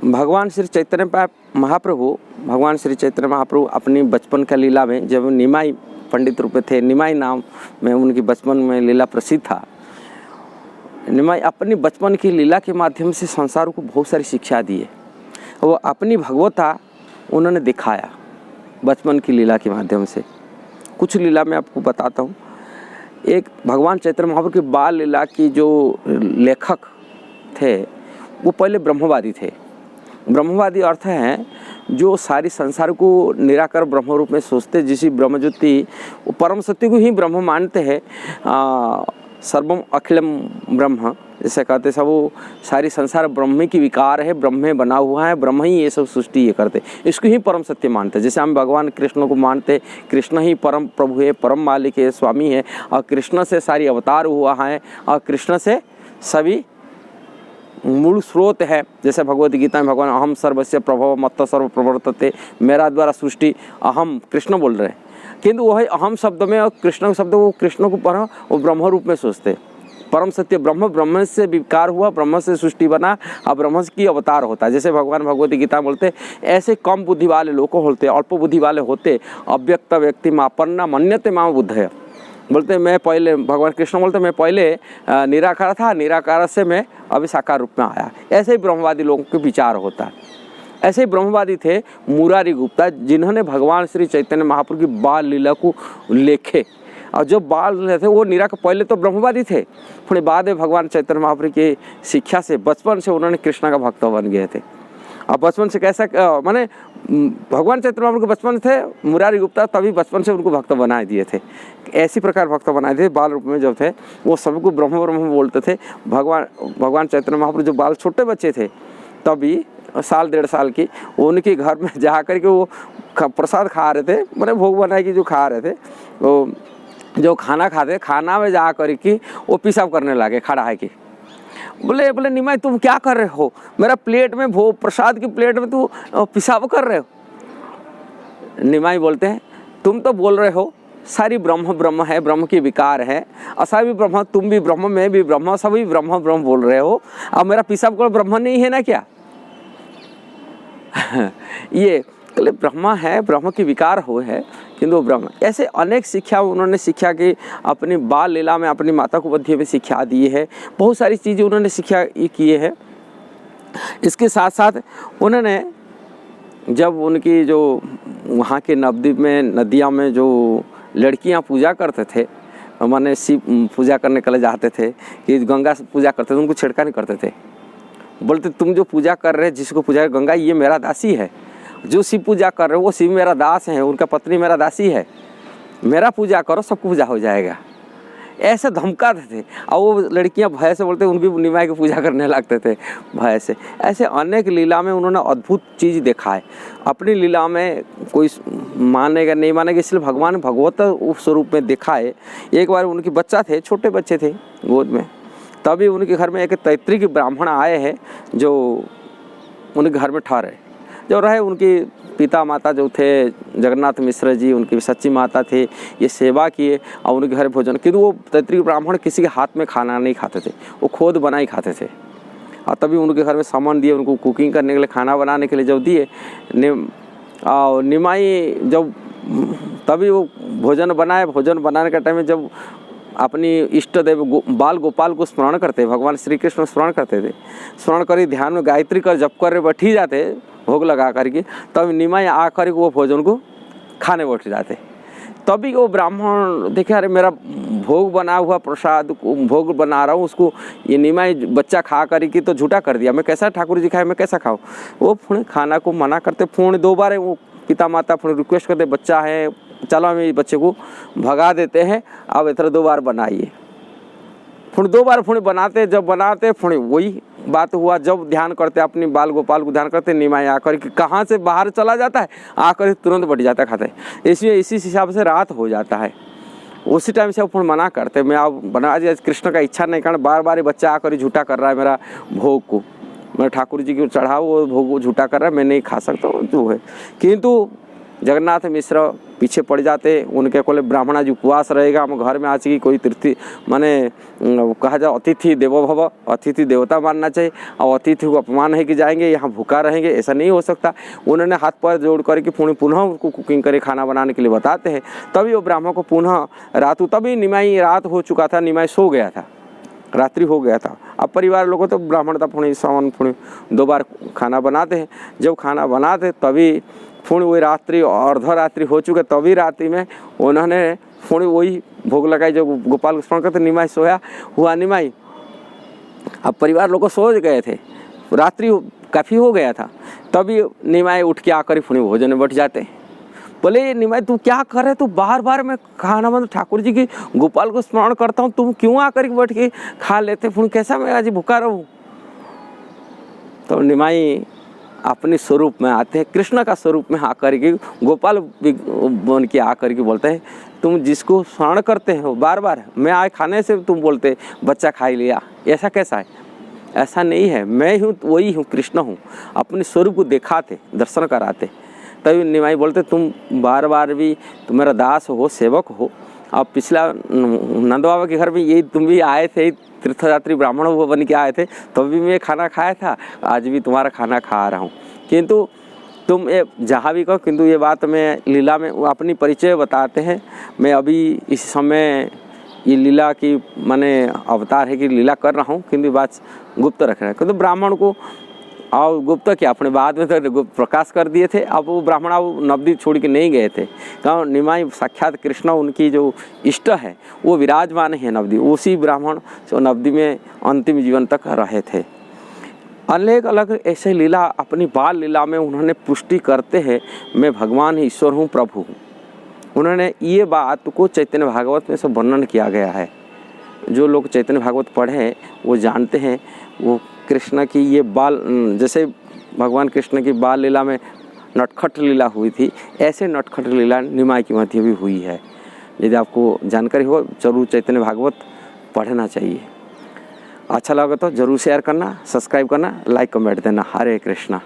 भगवान श्री चैतन्य महाप्रभु अपनी बचपन का लीला में, जब निमाई पंडित रूप में थे, निमाई नाम में उनकी बचपन में लीला प्रसिद्ध था। निमाई अपनी बचपन की लीला के माध्यम से संसार को बहुत सारी शिक्षा दी है। वो अपनी भगवता उन्होंने दिखाया बचपन की लीला के माध्यम से। कुछ लीला मैं आपको बताता हूँ। एक भगवान चैतन्य महाप्रभु की बाल लीला की जो लेखक थे वो पहले ब्रह्मवादी थे। ब्रह्मवादी अर्थ है जो सारी संसार को निराकार ब्रह्म रूप में सोचते, जिसे ब्रह्मज्योति वो परम सत्य को ही ब्रह्म मानते हैं। सर्वम अखिलम ब्रह्म जैसे कहते सब, वो सारी संसार ब्रह्म की विकार है, ब्रह्म में बना हुआ है, ब्रह्म ही ये सब सृष्टि ये करते, इसको ही परम सत्य मानते। जैसे हम भगवान कृष्ण को मानते, कृष्ण ही परम प्रभु है, परम मालिक है, स्वामी है, और कृष्ण से सारी अवतार हुआ है, और कृष्ण से सभी मूल स्रोत है। जैसे भगवद गीता में भगवान अहम सर्वस्य प्रभव मत्त सर्व प्रवर्तते, मेरा द्वारा सृष्टि अहम कृष्ण बोल रहे हैं, किंतु वही अहम शब्द में और कृष्ण शब्द वो कृष्ण को पर वो ब्रह्म रूप में सोचते। परम सत्य ब्रह्म, ब्रह्म से विकार हुआ, ब्रह्म से सृष्टि बना, और ब्रह्म की अवतार होता है। जैसे भगवान भगवद गीता बोलते ऐसे कम बुद्धि वाले लोग होते, अल्प बुद्धि वाले होते, अव्यक्त व्यक्ति मापन्ना मन्यते माम बुद्धय बोलते। मैं पहले, भगवान कृष्ण बोलते मैं पहले निराकार था, निराकार से मैं अभी साकार रूप में आया। ऐसे ही ब्रह्मवादी लोगों के विचार होता है। ऐसे ही ब्रह्मवादी थे मुरारी गुप्ता, जिन्होंने भगवान श्री चैतन्य महाप्रभु की बाल लीला को लेखे। और जो बाल थे वो निराकार, पहले तो ब्रह्मवादी थे, फिर बाद में भगवान चैतन्य महाप्रभु की शिक्षा से बचपन से उन्होंने कृष्ण का भक्त बन गए थे। अब बचपन से कैसा माने भगवान चैतन्य महाप्रभु के बचपन थे मुरारी गुप्ता, तभी बचपन से उनको भक्त बना दिए थे। ऐसी प्रकार भक्त बनाए थे। बाल रूप में जब थे वो सबको ब्रह्म ब्रह्म बोलते थे। भगवान चैतन्य महाप्रभु जो बाल छोटे बच्चे थे, तभी साल 1.5 साल की, उनके घर में जा कर के वो प्रसाद खा रहे थे, मैंने भोग बनाए कि जो खा रहे थे, वो जो खाना खाते, खाना में जा कर के वो पेशाब करने लगे खड़ा है कि बोले निमाई तुम क्या कर रहे हो, मेरा प्लेट में भोग प्रसाद की प्लेट में तू पेशाब कर रहे हो। निमाई बोलते हैं तुम तो बोल रहे हो सारी ब्रह्म ब्रह्म है, ब्रह्म की विकार है, ऐसा भी ब्रह्म, तुम भी ब्रह्म, मैं भी ब्रह्म, सभी ब्रह्म ब्रह्म बोल रहे हो, अब मेरा पेशाब को ब्रह्म नहीं है ना क्या? ये ब्रह्मा है, ब्रह्म की विकार हो है, किंतु ब्रह्म। ऐसे अनेक शिक्षा उन्होंने शिक्षा की अपनी बाल लीला में, अपनी माता को बद्धी में शिक्षा दी है। बहुत सारी चीज़ें उन्होंने शिक्षा किए हैं। इसके साथ साथ उन्होंने जब उनकी जो वहाँ के नवद्वीप में नदियाँ में जो लड़कियाँ पूजा करते थे, माने शिव पूजा करने के लिए जाते थे कि गंगा पूजा करते थे, उनको छिड़का नहीं करते थे। बोलते तुम जो पूजा कर रहे, जिसको पूजा गंगा, ये मेरा दासी है। जो शिव पूजा कर रहे हो वो शिव मेरा दास है, उनका पत्नी मेरा दासी है, मेरा पूजा करो, सब पूजा हो जाएगा। ऐसे धमकाते थे। और वो लड़कियां भय से बोलते, उनकी निमाई की पूजा करने लगते थे भय से। ऐसे अनेक लीला में उन्होंने अद्भुत चीज़ देखा है। अपनी लीला में कोई मानेगा नहीं मानेगा, इसलिए भगवान भगवत स्वरूप में देखा है। एक बार उनके बच्चा थे, छोटे बच्चे थे गोद में, तभी उनके घर में एक तैत्रिक ब्राह्मण आए हैं जो उनके घर में ठहरे। जो रहे उनकी पिता माता जो थे जगन्नाथ मिश्र जी, उनकी सच्ची माता थे, ये सेवा किए और उनके घर भोजन। किंतु वो तैत्रिक ब्राह्मण किसी के हाथ में खाना नहीं खाते थे, वो खुद बना ही खाते थे। और तभी उनके घर में सामान दिए, उनको कुकिंग करने के लिए, खाना बनाने के लिए जब दिए, और निमाई जब तभी वो भोजन बनाए, भोजन बनाने के टाइम में जब अपनी इष्ट देव बाल गोपाल को स्मरण करते, भगवान श्री कृष्ण स्मरण करते थे, स्मरण कर ध्यान में गायत्री कर जप कर बैठी जाते भोग लगा करके, तब निमाई आकर वो भोजन को खाने बैठ जाते। तभी वो ब्राह्मण देखे, अरे मेरा भोग बना हुआ प्रसाद भोग बना रहा हूँ, उसको ये निमाई बच्चा खा करके तो झूठा कर दिया, मैं कैसा ठाकुर जी खाए, मैं कैसा खाऊँ। वो फिर खाना को मना करते, फिर 2 बार वो पिता माता फिर रिक्वेस्ट करते, बच्चा है चलो हम इस बच्चे को भगा देते हैं, अब इतना 2 बार बनाइए। फिर 2 बार फिर बनाते, जब बनाते फिर वही बात हुआ। जब ध्यान करते अपनी बाल गोपाल को ध्यान करते, निमाई आकर कि कहाँ से बाहर चला जाता है, आकर तुरंत बैठ जाता है खाते। इसलिए इसी हिसाब से रात हो जाता है। उसी टाइम से फिर मना करते, मैं अब बना, आज कृष्ण का इच्छा नहीं, कारण बार बार बच्चा आकर झूठा कर रहा है मेरा भोग को, मैं ठाकुर जी को चढ़ाओ, वो भोग झूठा कर रहा है, मैं नहीं खा सकता जो है। किंतु जगन्नाथ मिश्र पीछे पड़ जाते, उनके कोले ब्राह्मणा जी उपवास रहेगा, हम घर में आज की कोई तीर्थी माने कहा जाए अतिथि देवो भव, अतिथि देवता मानना चाहिए, और अतिथि को अपमान है कि जाएंगे यहाँ भूखा रहेंगे, ऐसा नहीं हो सकता। उन्होंने हाथ पैर जोड़ करके पुनः उसको कुकिंग करे, खाना बनाने के लिए बताते हैं। तभी वो ब्राह्मण को पुनः रात, तभी निमाई रात हो चुका था, निमाई सो गया था, रात्रि हो गया था। अब परिवार लोगों तो ब्राह्मण था पुणे सावन पुणे 2 बार खाना बनाते हैं। जब खाना बनाते तभी पुणे वही रात्रि अर्धरात्रि हो चुके, तभी रात्रि में उन्होंने पुणे वही भोग लगाई जो गोपाल को स्मरण करते। निमाई सोया हुआ निमाई, अब परिवार लोग सो गए थे, रात्रि काफ़ी हो गया था, तभी निमाई उठ के आकर पुणे भोजन में बैठ जाते। बोले निमाई तू क्या कर रहे, तू बार बार मैं खाना बंद ठाकुर जी की गोपाल को स्मरण करता हूँ, तुम क्यों आकर के बैठ के खा लेते, फिर कैसा मैं आज भूखा रहूँ। तो निमाई अपने स्वरूप में आते हैं, कृष्ण का स्वरूप में आकर के गोपाल बन के आकर के बोलते हैं, तुम जिसको स्मरण करते हो बार बार, मैं आए खाने से तुम बोलते बच्चा खा लिया, ऐसा कैसा है। ऐसा नहीं है, मैं हूँ वही हूँ, कृष्ण हूँ। अपने स्वरूप को दिखाते, दर्शन कराते। तभी निमाई बोलते तुम बार बार भी तुम मेरा दास हो, सेवक हो। अब पिछला नंद बाबा के घर में यही तुम भी आए थे, तीर्थयात्री ब्राह्मण बन के आए थे, तभी मैं खाना खाया था, आज भी तुम्हारा खाना खा रहा हूँ। किंतु तुम ये जहाँ भी कहो, किंतु ये बात मैं लीला में अपनी परिचय बताते हैं। मैं अभी इस समय ये लीला की माने अवतार है कि लीला कर रहा हूँ, किंतु बात गुप्त रख रहे हैं। किंतु ब्राह्मण को और गुप्त क्या अपने बाद में तो गुप्त प्रकाश कर दिए थे। अब वो ब्राह्मण वो नवद्वीप छोड़ के नहीं गए थे, क्यों निमाई साक्षात कृष्ण उनकी जो इष्ट है वो विराजमान है नवद्वीप, उसी ब्राह्मण जो नवद्वीप में अंतिम जीवन तक रहे थे। अनेक अलग ऐसे लीला अपनी बाल लीला में उन्होंने पुष्टि करते हैं, मैं भगवान ईश्वर हूँ, प्रभु हूँ। उन्होंने ये बात को चैतन्य भागवत में सब वर्णन किया गया है। जो लोग चैतन्य भागवत पढ़े वो जानते हैं, वो कृष्ण की ये बाल, जैसे भगवान कृष्ण की बाल लीला में नटखट लीला हुई थी, ऐसे नटखट लीला निमाई की मध्य भी हुई है। यदि आपको जानकारी हो जरूर चैतन्य भागवत पढ़ना चाहिए। अच्छा लगा तो जरूर शेयर करना, सब्सक्राइब करना, लाइक कमेंट देना। हरे कृष्णा।